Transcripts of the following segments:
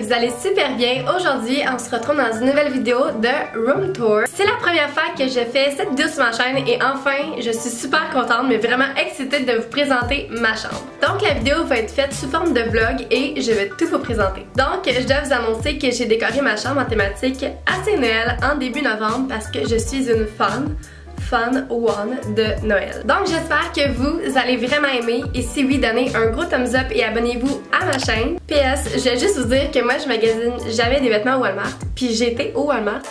vous allez super bien. Aujourd'hui, on se retrouve dans une nouvelle vidéo de room tour. C'est la première fois que je fais cette vidéo sur ma chaîne et enfin, je suis super contente, mais vraiment excitée de vous présenter ma chambre. Donc la vidéo va être faite sous forme de vlog et je vais tout vous présenter. Donc, je dois vous annoncer que j'ai décoré ma chambre en thématique assez Noël en début novembre parce que je suis une fan one de Noël. Donc j'espère que vous allez vraiment aimer et si oui, donnez un gros thumbs up et abonnez-vous à ma chaîne. PS, je vais juste vous dire que moi je magasine jamais des vêtements au Walmart, puis j'étais au Walmart.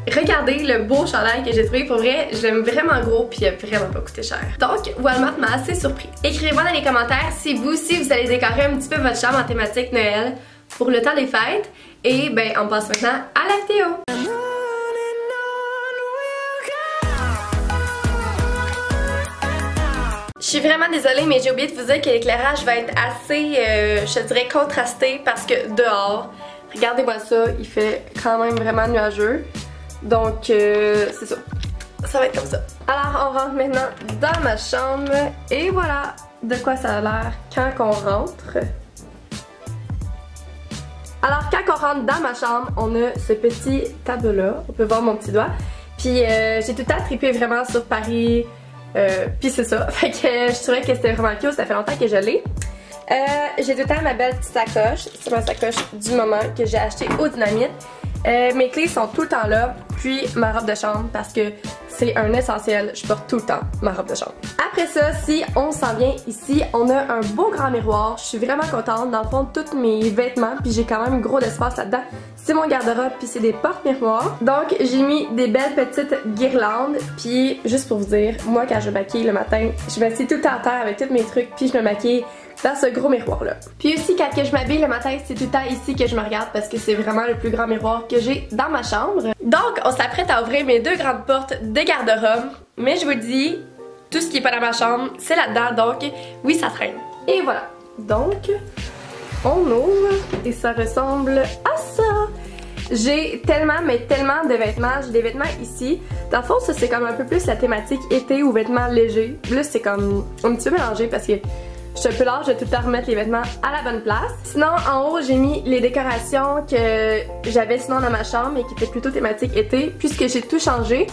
Regardez le beau chandail que j'ai trouvé, pour vrai, je l'aime vraiment gros puis il a vraiment pas coûté cher. Donc Walmart m'a assez surpris. Écrivez-moi dans les commentaires si vous aussi vous allez décorer un petit peu votre chambre en thématique Noël pour le temps des fêtes. Et ben on passe maintenant à la vidéo. Je suis vraiment désolée, mais j'ai oublié de vous dire que l'éclairage va être assez, je dirais, contrasté parce que dehors, regardez-moi ça, il fait quand même vraiment nuageux. Donc, c'est ça. Ça va être comme ça. Alors, on rentre maintenant dans ma chambre et voilà de quoi ça a l'air quand on rentre. Alors, quand on rentre dans ma chambre, on a ce petit tableau-là. On peut voir mon petit doigt. Puis, j'ai tout le temps trippé vraiment sur Paris. Puis c'est ça, fait que je trouvais que c'était vraiment cute, ça fait longtemps que je l'ai. J'ai tout le temps ma belle petite sacoche, c'est ma sacoche du moment que j'ai acheté au Dynamite. Mes clés sont tout le temps là, puis ma robe de chambre parce que c'est un essentiel, je porte tout le temps ma robe de chambre. Après ça, si on s'en vient ici, on a un beau grand miroir, je suis vraiment contente. Dans le fond, tous mes vêtements, puis j'ai quand même gros d'espace là-dedans. C'est mon garde-robe, puis c'est des porte-miroirs. Donc j'ai mis des belles petites guirlandes, puis juste pour vous dire, moi quand je me maquille le matin, je m'assieds tout le temps à terre avec tous mes trucs, puis je me maquille dans ce gros miroir là. Puis aussi quand je m'habille le matin, c'est tout le temps ici que je me regarde parce que c'est vraiment le plus grand miroir que j'ai dans ma chambre. Donc on s'apprête à ouvrir mes deux grandes portes de garde-robe, mais je vous dis, tout ce qui est pas dans ma chambre, c'est là-dedans, donc oui ça traîne. Et voilà, donc on ouvre et ça ressemble à ça. J'ai tellement, mais tellement de vêtements. J'ai des vêtements ici. Dans le fond, ça c'est comme un peu plus la thématique été ou vêtements légers. Là c'est comme un petit peu mélangé parce que je suis un peu large de tout le temps remettre les vêtements à la bonne place. Sinon, en haut, j'ai mis les décorations que j'avais sinon dans ma chambre et qui étaient plutôt thématique été, puisque j'ai tout changé.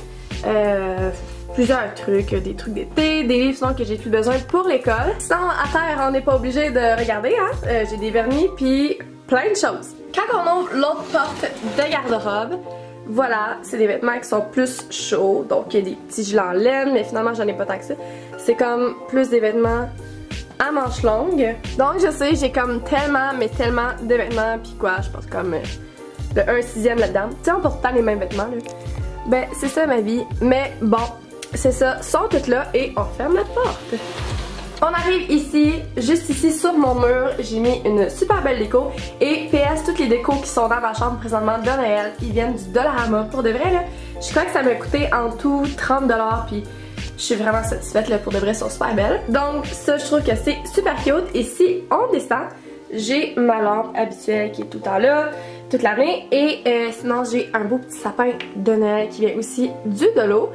Plusieurs trucs, des trucs d'été, des livres sinon que j'ai plus besoin pour l'école. Sinon, à terre, on n'est pas obligé de regarder, hein. J'ai des vernis puis plein de choses. Quand on ouvre l'autre porte de garde-robe, voilà, c'est des vêtements qui sont plus chauds. Donc, il y a des petits gilets en laine, mais finalement, j'en ai pas tant que ça. C'est comme plus des vêtements à manches longues. Donc, je sais, j'ai comme tellement, mais tellement de vêtements. Puis quoi, je pense comme le 1/6 là-dedans. Tu sais, on porte pas les mêmes vêtements, là. Ben, c'est ça ma vie. Mais bon, c'est ça, sont toutes là et on ferme la porte. On arrive ici, juste ici sur mon mur, j'ai mis une super belle déco. Et PS, toutes les décos qui sont dans ma chambre présentement de Noël, ils viennent du Dollarama. Pour de vrai, là, je crois que ça m'a coûté en tout 30$. Puis je suis vraiment satisfaite, là, pour de vrai, elles sont super belles. Donc ça, je trouve que c'est super cute. Et si on descend, j'ai ma lampe habituelle qui est tout le temps là, toute l'année. Et sinon, j'ai un beau petit sapin de Noël qui vient aussi du Dolo.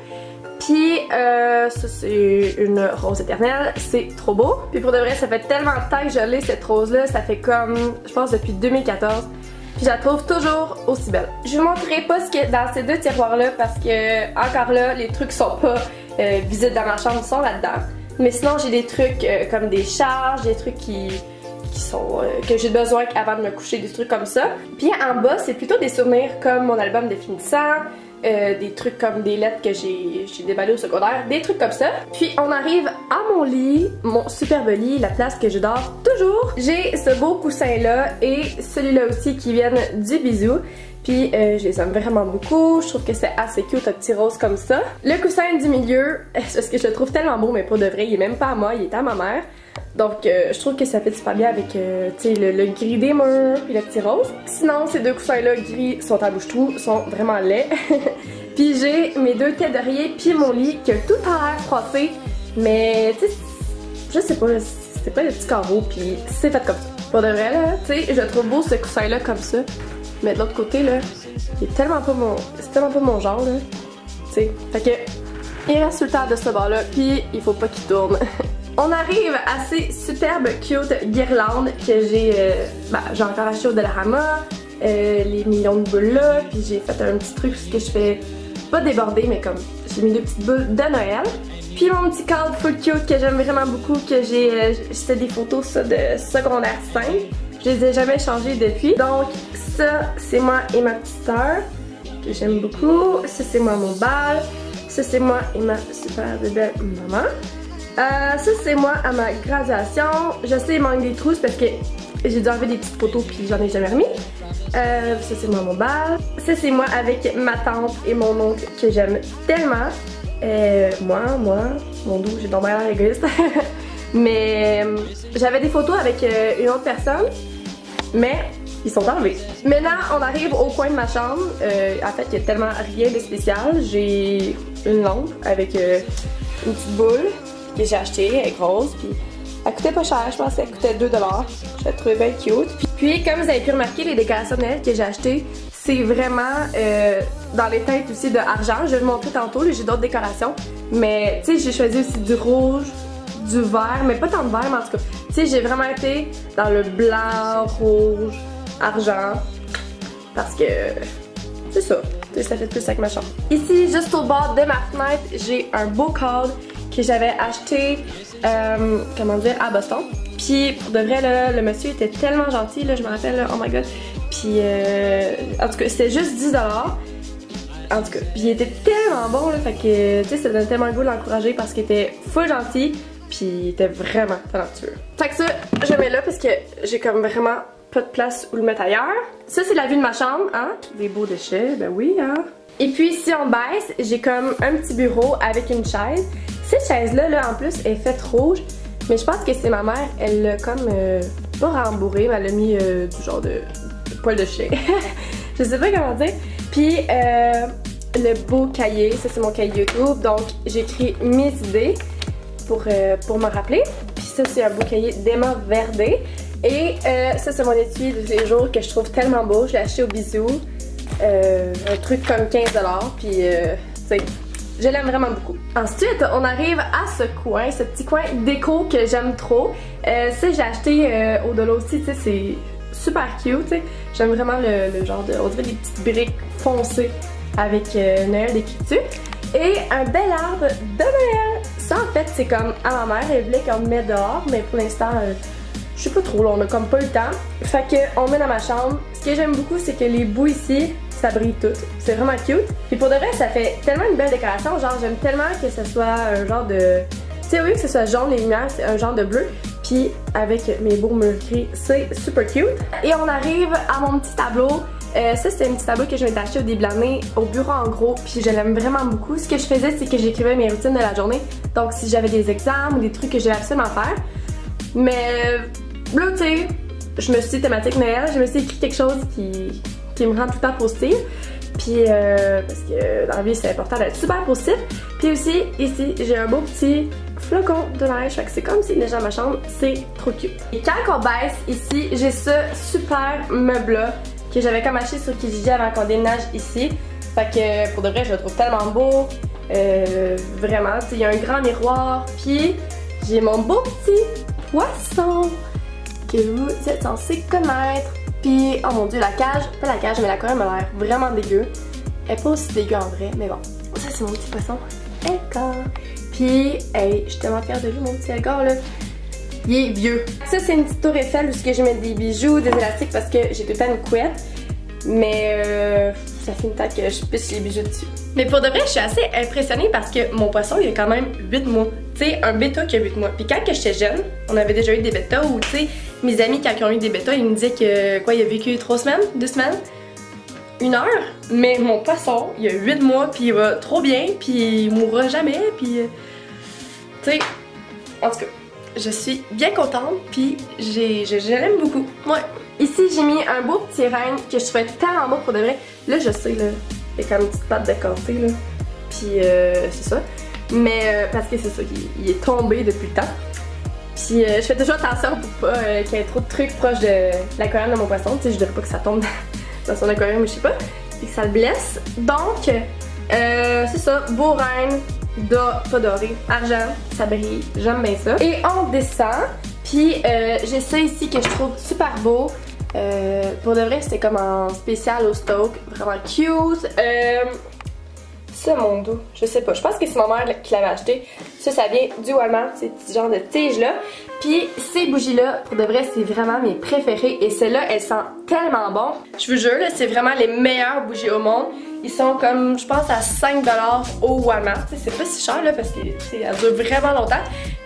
Puis ça c'est une rose éternelle, c'est trop beau. Puis pour de vrai, ça fait tellement de temps que je l'ai cette rose là, ça fait comme, je pense depuis 2014. Puis je la trouve toujours aussi belle. Je vous montrerai pas ce qu'il y a dans ces deux tiroirs là parce que encore là, les trucs sont pas visibles dans ma chambre, sont là-dedans. Mais sinon j'ai des trucs comme des charges, des trucs qui sont que j'ai besoin avant de me coucher, des trucs comme ça. Puis en bas, c'est plutôt des souvenirs comme mon album définissant. Des trucs comme des lettres que j'ai déballées au secondaire, des trucs comme ça. Puis on arrive à mon lit, mon superbe lit, la place que je dors toujours. J'ai ce beau coussin là et celui-là aussi qui viennent du Bisou. Puis je les aime vraiment beaucoup, je trouve que c'est assez cute, un petit rose comme ça. Le coussin du milieu, parce que je le trouve tellement beau, mais pour de vrai, il est même pas à moi, il est à ma mère. Donc je trouve que ça fait super bien avec le gris des murs puis le petit rose. Sinon ces deux coussins là gris sont à bouche-trou, sont vraiment laids. Puis j'ai mes deux têtes d'oreiller puis mon lit qui a tout à l'air froissé. Mais tu sais, je sais pas, c'est pas des petits carreaux puis c'est fait comme ça. Pour de vrai là, tu sais, je trouve beau ce coussin là comme ça. Mais de l'autre côté là, il est tellement pas mon genre là. Tu sais, fait que il reste tout le temps de ce bord là puis il faut pas qu'il tourne. On arrive à ces superbes cute guirlandes que j'ai encore acheté au Dollarama. les millions de boules là, puis j'ai fait un petit truc que je fais pas déborder, mais comme j'ai mis 2 petites boules de Noël. Puis mon petit cadre full cute que j'aime vraiment beaucoup, que c'était des photos ça, de secondaire 5. Je les ai jamais changées depuis. Donc ça, c'est moi et ma petite soeur, que j'aime beaucoup. Ça, c'est moi mon bal. Ça, c'est moi et ma super belle maman. Ça, c'est moi à ma graduation. Je sais, il manque des trousses parce que j'ai dû enlever des petites photos puis j'en ai jamais remis. Ça, c'est moi mon bal. Ça, c'est moi avec ma tante et mon oncle que j'aime tellement. Mon dos, j'ai tombé à l'air égoïste. Mais j'avais des photos avec une autre personne, mais ils sont enlevés. Maintenant, on arrive au coin de ma chambre. En fait, il n'y a tellement rien de spécial. J'ai une lampe avec une petite boule que j'ai achetée, elle est rose, puis elle coûtait pas cher, je pense qu'elle coûtait 2$. Je la trouvais bien cute. Puis comme vous avez pu remarquer, les décorations de Noël que j'ai achetées, c'est vraiment dans les teintes aussi de argent. Je vais vous montrer tantôt, j'ai d'autres décorations. Mais tu sais, j'ai choisi aussi du rouge, du vert, mais pas tant de vert, mais en tout cas, tu sais, j'ai vraiment été dans le blanc, rouge, argent, parce que c'est ça, ça fait plus avec ma chambre. Ici, juste au bord de ma fenêtre, j'ai un beau cadre que j'avais acheté, comment dire, à Boston. Puis pour de vrai, là, le monsieur était tellement gentil, là, je me rappelle, là, oh my god. Puis en tout cas, c'était juste 10$. En tout cas, puis il était tellement bon, là, fait que, tu sais, ça donnait tellement le goût de l'encourager parce qu'il était full gentil, puis il était vraiment talentueux. Fait que ça, je le mets là parce que j'ai comme vraiment pas de place où le mettre ailleurs. Ça, c'est la vue de ma chambre, hein? Des beaux déchets, ben oui, hein? Et puis, si on baisse, j'ai comme un petit bureau avec une chaise. Cette chaise-là, là, en plus, elle est faite rouge, mais je pense que c'est ma mère, elle l'a comme, pas rembourré, mais elle a mis du genre de poil de chien. Je sais pas comment dire. Puis, le beau cahier, ça c'est mon cahier YouTube, donc j'écris mes idées pour me rappeler. Puis ça c'est un beau cahier d'Emma Verdé. Et ça c'est mon étui de tous les jours que je trouve tellement beau, je l'ai acheté au Bisou. Un truc comme 15$, puis tu sais, je l'aime vraiment beaucoup. Ensuite, on arrive à ce coin, ce petit coin déco que j'aime trop. Ça j'ai acheté au Dollar aussi, tu sais, c'est super cute, tu sais. J'aime vraiment le genre de, on dirait des petites briques foncées avec Noël décrit dessus. Et un bel arbre de Noël. Ça en fait c'est comme à ma mère, elle voulait qu'on le mette dehors, mais pour l'instant je sais pas trop là, on a comme pas le temps. Fait que on met dans ma chambre. Ce que j'aime beaucoup c'est que les bouts ici, ça brille tout. C'est vraiment cute. Puis pour de vrai ça fait tellement une belle décoration, genre j'aime tellement que ce soit un genre de... Tu sais oui que ce soit jaune les lumières, c'est un genre de bleu. Puis avec mes beaux murs gris, c'est super cute. Et on arrive à mon petit tableau. Ça c'était un petit tableau que je m'étais acheté au début de l'année au bureau en gros, puis je l'aime vraiment beaucoup. Ce que je faisais c'est que j'écrivais mes routines de la journée, donc si j'avais des examens ou des trucs que je devais absolument faire. Mais là tu sais, je me suis dit thématique Noël, je me suis écrit quelque chose qui me rend tout le temps positive. Puis parce que dans la vie c'est important d'être super positif. Puis aussi ici j'ai un beau petit flocon de neige, fait que c'est comme s'il neigeait dans ma chambre, c'est trop cute. Et quand on baisse ici, j'ai ce super meuble là que j'avais comme acheté sur Kijiji avant qu'on déménage ici. Fait que pour de vrai je le trouve tellement beau, vraiment, il y a un grand miroir, puis j'ai mon beau petit poisson que vous êtes censé connaître. Puis oh mon dieu, la cage, pas la cage mais la couronne a l'air vraiment dégueu. Elle est pas aussi dégueu en vrai, mais bon. Ça c'est mon petit poisson, Edgar. Puis hey, je suis tellement fière de lui mon petit Edgar là. Il est vieux. Ça c'est une petite tour Eiffel où je mets des bijoux, des élastiques parce que j'ai tout le temps une couette. Mais ça fait une temps que je pisse les bijoux dessus. Mais pour de vrai, je suis assez impressionnée parce que mon poisson il a quand même 8 mois. Tu sais, un bêta qui a 8 mois. Puis quand j'étais jeune, on avait déjà eu des bêtas ou tu sais, mes amis quand ils ont eu des bêtas, ils me disaient que quoi, il a vécu 3 semaines, 2 semaines, 1 heure. Mais mon poisson, il a 8 mois, puis il va trop bien, puis il mourra jamais, puis tu sais, en tout cas, je suis bien contente, puis je l'aime beaucoup. Ouais. Ici, j'ai mis un beau petit renne que je trouvais tellement beau pour de vrai. Là, je sais, là, il y a comme une petite patte de côté, là. Puis c'est ça. Mais parce que c'est ça, il est tombé depuis le temps. Puis je fais toujours attention pour pas qu'il y ait trop de trucs proches de l'aquarium de mon poisson. Tu sais, je dirais pas que ça tombe dans son aquarium, je sais pas. Puis que ça le blesse. Donc, c'est ça, beau renne, pas doré, argent, ça brille, j'aime bien ça. Et on descend. Puis j'ai ça ici que je trouve super beau. Pour de vrai, c'était comme en spécial au stock. Vraiment cute. Ça, mon dos, je sais pas. Je pense que c'est ma mère qui l'avait acheté. Ça vient du Walmart, ces petits genres de tiges-là. Puis ces bougies-là, pour de vrai, c'est vraiment mes préférées. Et celles-là, elles sentent tellement bon. Je vous jure, c'est vraiment les meilleures bougies au monde. Ils sont comme, je pense, à 5$ au Walmart. C'est pas si cher, là, parce que elles durent vraiment longtemps.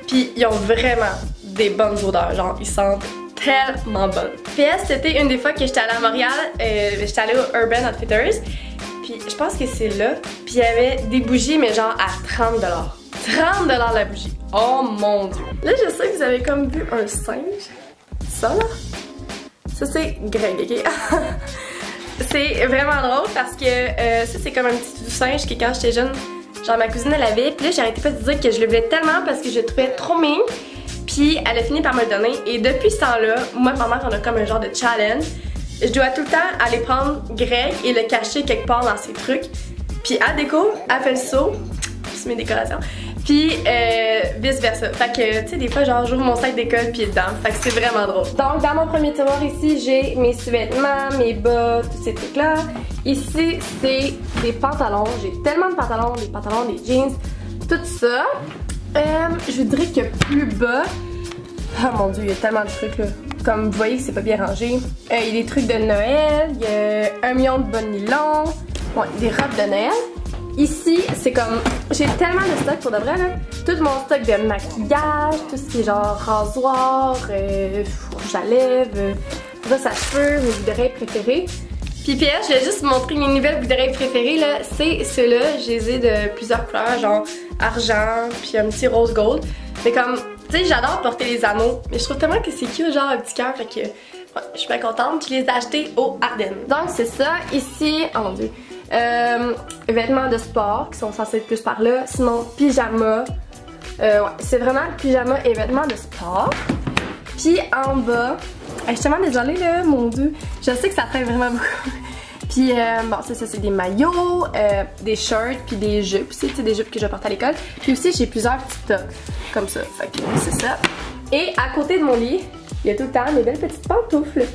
Puis ils ont vraiment des bonnes odeurs. Genre, ils sentent tellement bon. PS, c'était une des fois que j'étais allée à Montréal. J'étais allée au Urban Outfitters. Puis je pense que c'est là. Puis il y avait des bougies, mais genre à 30$. 30$ la bougie. Oh mon dieu. Là, je sais que vous avez comme vu un singe. Ça là. Ça c'est Greg, ok? C'est vraiment drôle parce que ça c'est comme un petit singe que quand j'étais jeune, genre ma cousine elle avait. Puis là, j'arrêtais pas de dire que je le voulais tellement parce que je le trouvais trop mignon. Puis elle a fini par me le donner. Et depuis ce temps-là, moi et ma mère on a comme un genre de challenge. Je dois tout le temps aller prendre Greg et le cacher quelque part dans ses trucs. Puis à déco, elle fait le saut. C'est mes décorations. Puis vice versa. Fait que tu sais des fois genre j'ouvre mon sac d'école puis il est dedans. Fait que c'est vraiment drôle. Donc dans mon premier tiroir ici j'ai mes sous-vêtements, mes bas, tous ces trucs là. Ici c'est des pantalons. J'ai tellement de pantalons, des pantalons, des jeans, tout ça. Je vous dirais que plus bas. Oh mon dieu, il y a tellement de trucs là. Comme vous voyez que c'est pas bien rangé. Il y a des trucs de Noël, il y a 1 million de bonnes nylons, bon, des robes de Noël. Ici, c'est comme, j'ai tellement de stock pour de vrai là. Tout mon stock de maquillage, tout ce qui est genre rasoir, rouge à lèvres, brosse à cheveux, mes boucles d'oreilles préférées. Puis PS, je vais juste vous montrer mes nouvelles boucles d'oreilles préférées là. C'est ceux-là, je les ai de plusieurs couleurs, genre argent, puis un petit rose gold. Mais comme, tu sais, j'adore porter les anneaux, mais je trouve tellement que c'est cute, genre un petit cœur, fait que ouais, je suis bien contente. Je les ai achetés au Ardennes. Donc c'est ça, ici, oh mon dieu, vêtements de sport qui sont censés être plus par là, sinon pyjama, ouais, c'est vraiment pyjama et vêtements de sport. Puis en bas, je suis tellement désolée là, mon dieu, je sais que ça traîne vraiment beaucoup. Puis bon, c'est ça, c'est des maillots, des shirts, puis des jupes aussi, tu sais, des jupes que je porte à l'école. Puis aussi, j'ai plusieurs petits tops, comme ça, fait que c'est ça. Et à côté de mon lit, il y a tout le temps mes belles petites pantoufles,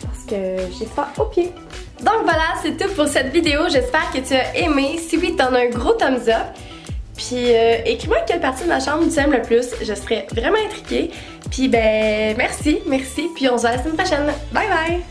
parce que j'ai froid aux pieds. Donc voilà, c'est tout pour cette vidéo, j'espère que tu as aimé. Si oui, t'en as un gros thumbs up. Puis écris-moi quelle partie de ma chambre tu aimes le plus, je serais vraiment intriguée. Puis ben, merci, puis on se voit la semaine prochaine. Bye bye!